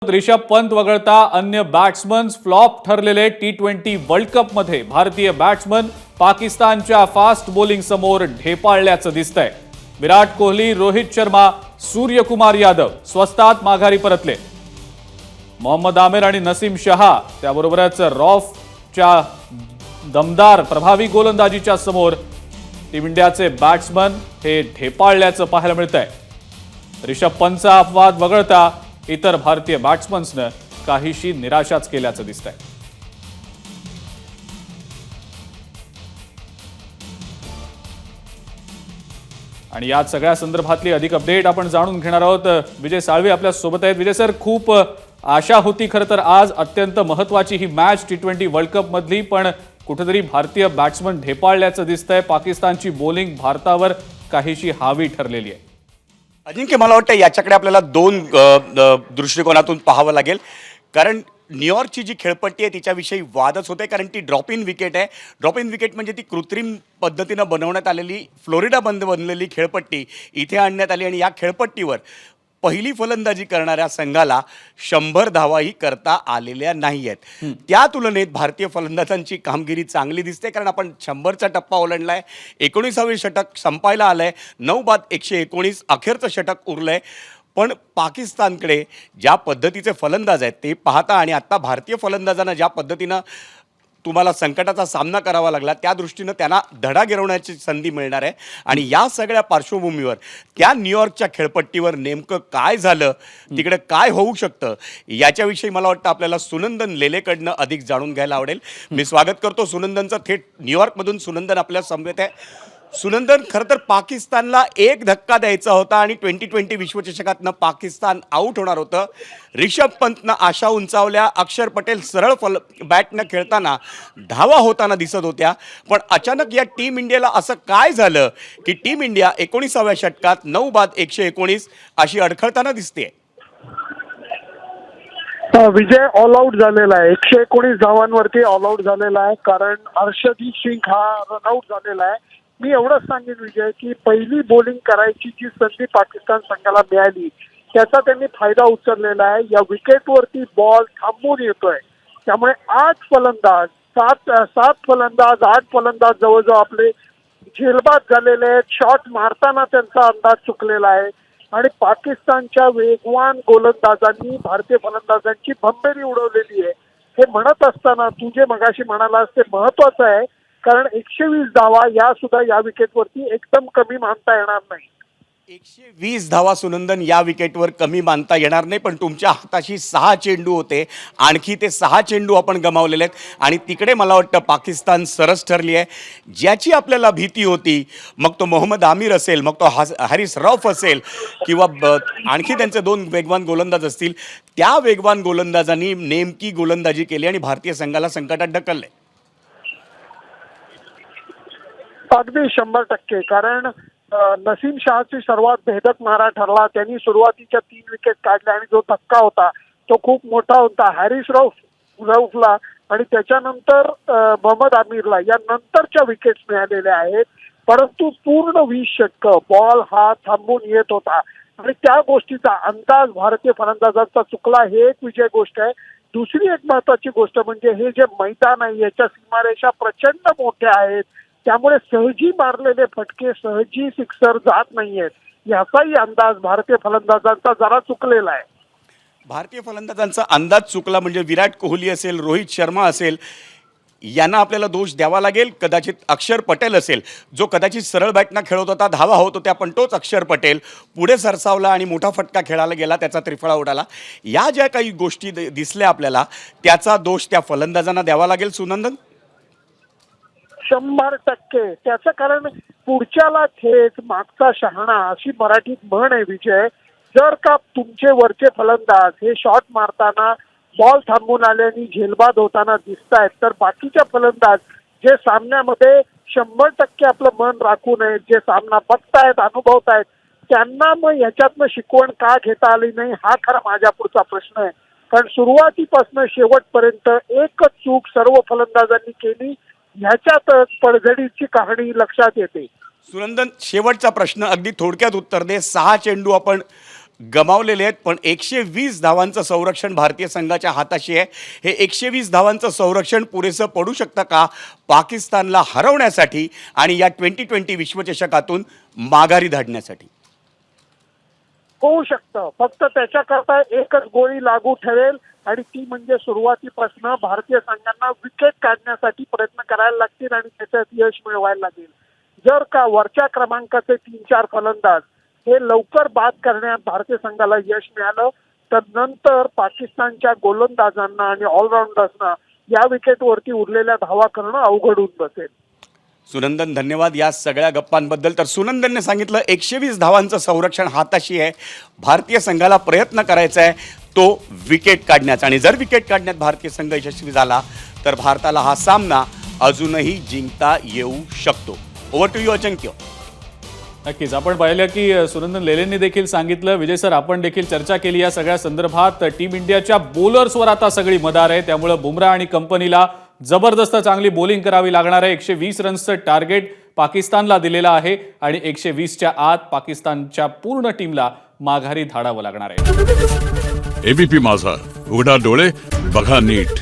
ऋषभ पंत वगळता अन्य batsman flop ठरलेले टी20 वर्ल्ड कप मध्ये भारतीय बॅट्समन पाकिस्तानच्या फास्ट बॉलिंग समोर ढेपाळल्याचं दिसतंय। विराट कोहली, रोहित शर्मा, सूर्यकुमार यादव स्वस्तात माघारी परतले। मोहम्मद आमिर आणि नसीम शहा त्याबरोबरच रौफच्या दमदार प्रभावी गोलंदाजीच्या समोर टीम इंडियाचे बॅट्समन हे ढेपाळल्याचं पाहायला मिळतंय। ऋषभ पंतचा अपवाद वगळता इतर भारतीय बॅट्समन्सनं काहीशी निराशाच केल्याचं दिसतंय। आणि या सगळ्या संदर्भातली अधिक अपडेट आपण जाणून घेणार आहोत। विजय साळवे आपल्या सोबत आहेत। विजय सर, खूप आशा होती खरं तर आज अत्यंत महत्त्वाची ही मॅच टी20 वर्ल्ड कप मधली, पण कुठेतरी भारतीय बॅट्समन ढेपाळल्याचं दिसतंय। पाकिस्तानची बॉलिंग भारतावर काहीशी हावी ठरलेली आहे। अजिंक्य, मला वाटतं याच्याकडे आपल्याला दोन दृष्टिकोनातून पाहावं लागेल, कारण न्यूयॉर्कची जी खेळपट्टी आहे तिच्याविषयी वादच होते, कारण ती ड्रॉप इन विकेट आहे। ड्रॉप इन विकेट म्हणजे ती कृत्रिम पद्धतीनं बनवण्यात आलेली फ्लोरिडा बनलेली खेळपट्टी इथे आणण्यात आली आणि या खेळपट्टीवर पहिली फलंदाजी करणाऱ्या संघाला 100 धावाही करता आलेल्या नाही आहेत। त्या तुलनेत भारतीय फलंदाजांची कामगिरी चांगली दिसते, कारण आपण 100चा टप्पा ओलांडलाय, 19वे षटक संपायला आलंय, 9 बाद 119 अखेरचं षटक उरलंय। पण पाकिस्तानकडे ज्या पद्धतीचे फलंदाज आहेत ते पाहता आणि आत्ता भारतीय फलंदाजांना ज्या पद्धतीनं तुम्हाला संकटाचा सामना करावा लागला, त्या दृष्टीनं त्यांना धडा गिरवण्याची संधी मिळणार आहे। आणि या सगळ्या पार्श्वभूमीवर त्या न्यूयॉर्कच्या खेळपट्टीवर नेमकं काय झालं, तिकडे काय होऊ शकतं, याच्याविषयी मला वाटतं आपल्याला सुनंदन लेलेकडनं अधिक जाणून घ्यायला आवडेल। मी स्वागत करतो सुनंदनचं, थेट न्यूयॉर्कमधून सुनंदन आपल्या समवेत आहे। सुनंदन, खरं तर पाकिस्तानला एक धक्का द्यायचा होता आणि 2020 विश्वचषकातनं पाकिस्तान आऊट होणार होतं। ऋषभ पंतनं आशा उंचावल्या, अक्षर पटेल सरळ बॅटनं खेळताना धावा होताना दिसत होत्या, पण अचानक या टीम इंडियाला असं काय झालं की टीम इंडिया 19व्या षटकात 9 बाद 119 अशी अडखळताना दिसते? विजय ऑल आउट झालेला आहे, 119 धावांवरती ऑल आउट झालेला आहे, कारण हर्षदीप सिंग हा रन आउट झालेला आहे। मी एवढंच सांगेन विजय की पहिली बॉलिंग करायची जी संधी पाकिस्तान संघाला मिळाली त्याचा त्यांनी फायदा उचललेला आहे। या विकेटवरती बॉल थांबून येतोय, त्यामुळे 8 फलंदाज 7 फलंदाज 8 फलंदाज जवळजवळ आपले झेलबाद झालेले आहेत। शॉट मारताना त्यांचा अंदाज चुकलेला आहे आणि पाकिस्तानच्या वेगवान गोलंदाजांनी भारतीय फलंदाजांची भंबेरी उडवलेली आहे। हे म्हणत असताना तू जे मगाशी म्हणालास ते महत्वाचं आहे, कारण 120 धावा या सुद्धा या विकेटवरती एकदम कमी मानता येणार नाही। 120 धावा सुनंदन या विकेटवर कमी मानता येणार नाही, पण तुमच्या हाताशी 6 चेंडू होते, आणखी ते 6 चेंडू आपण गमावलेले आहेत आणि तिकडे मला वाटतं पाकिस्तान सरस ठरली आहे। ज्याची आपल्याला भीती होती, मग तो मोहम्मद आमिर असेल, मग तो हारिस रौफ असेल किंवा आणखी त्यांचे 2 वेगवान गोलंदाज असतील, त्या वेगवान गोलंदाजांनी नेमकी गोलंदाजी केली आणि भारतीय संघाला संकटात ढकलले। अगदी 100%, कारण नसीम शहाची सर्वात भेदक मारा ठरला। त्यांनी सुरुवातीच्या 3 विकेट काढल्या आणि जो धक्का होता तो खूप मोठा होता हॅरिस रौफला आणि त्याच्यानंतर मोहम्मद आमिरला या नंतरच्या विकेट्स मिळालेल्या आहेत। परंतु पूर्ण 20 षटकं बॉल हा थांबून येत होता आणि त्या गोष्टीचा अंदाज भारतीय फलंदाजांचा चुकला, हे एक विजय गोष्ट आहे। दुसरी एक महत्वाची गोष्ट म्हणजे हे जे मैदान आहे याच्या सीमारेषा प्रचंड मोठ्या आहेत, त्यामुळे सहजी मारलेले फटके सहजी सिक्सर जात नाहीयेत, याचाही अंदाज भारतीय फलंदाजांचा जरा चुकलेला आहे। भारतीय फलंदाजांचा अंदाज चुकला म्हणजे विराट कोहली असेल, रोहित शर्मा असेल, यांना आपल्याला दोष द्यावा लागेल। कदाचित अक्षर पटेल असेल, जो कदाचित सरळ बॅटनं खेळत होता, धावा होत होत्या, पण तोच अक्षर पटेल पुढे सरसावला आणि मोठा फटका खेळायला गेला, त्याचा त्रिफळा उडाला। या ज्या काही गोष्टी दिसल्या आपल्याला, त्याचा दोष त्या फलंदाजांना द्यावा लागेल सुनंदन। 100%, त्याचं कारण पुढच्याला थेट मागचा शहाणा अशी मराठीत म्हण आहे विजय। जर का तुमचे वरचे फलंदाज हे शॉट मारताना बॉल थांबून आल्याने झेलबाद होताना दिसतायत, तर बाकीच्या फलंदाज जे सामन्यामध्ये 100% आपलं मन राखून आहेत, जे सामना बघतायत, अनुभवतायत, त्यांना मग ह्याच्यातनं शिकवण का घेता आली नाही, हा खरा माझ्या पुढचा प्रश्न आहे। कारण सुरुवातीपासून शेवटपर्यंत एकच चूक सर्व फलंदाजांनी केली, ह्याच्यातच पडझडीची कहाणी लक्षात येते। सुनंदन, शेवटचा प्रश्न अगदी थोडक्यात उत्तर दे। 6 चेंडू आपण गमावलेले आहेत, पण 120 धावांचं संरक्षण भारतीय संघाच्या हाताशी आहे. हे 120 धावांचं संरक्षण पुरेसं पडू शकतं का पाकिस्तानला हरवण्यासाठी आणि या 2020 विश्वचषकातून माघारी धाडण्यासाठी? होऊ शकतं, फक्त त्याच्याकरता एकच गोळी लागू ठरेल आणि ती म्हणजे सुरुवातीपासून भारतीय संघांना विकेट काढण्यासाठी प्रयत्न करायला लागतील आणि त्याच्यात यश मिळवायला लागेल. जर का वरच्या क्रमांकाचे 3-4 फलंदाज हे लवकर बाद करण्यात भारतीय संघाला यश मिळालं तर नंतर पाकिस्तानच्या गोलंदाजांना आणि ऑलराऊंडर्सना या विकेटवरती उरलेल्या धावा करणं अवघड होऊन बसेल. सुनंदन, धन्यवाद या सगळ्या गप्पांबद्दल. तर सुनंदनने सांगितलं 120 धावांचं संरक्षण हाताशी आहे, भारतीय संघाला प्रयत्न करायचा आहे तो विकेट काढण्याचा, आणि जर विकेट काढण्यात भारतीय संघ यशस्वी झाला तर भारताला हा सामना अजूनही जिंकता येऊ शकतो. ओव्हर टू यू अजिंक्य. नक्कीच आपण पाहिलं की सुनंदन लेलेंनी देखील सांगितलं. विजय सर, आपण देखील चर्चा केली या सगळ्या संदर्भात. टीम इंडियाच्या बॉलर्सवर आता सगळी मदार आहे, त्यामुळे बुमराह आणि कंपनीला जबरदस्त चांगली बॉलिंग करावी लागणार आहे. 120 रन्सचं टार्गेट पाकिस्तानला दिलेलं आहे आणि 120च्या आत पाकिस्तानच्या पूर्ण टीमला माघारी धाडावं लागणार आहे. एबीपी माझा, उघडा डोळे बघा नीट.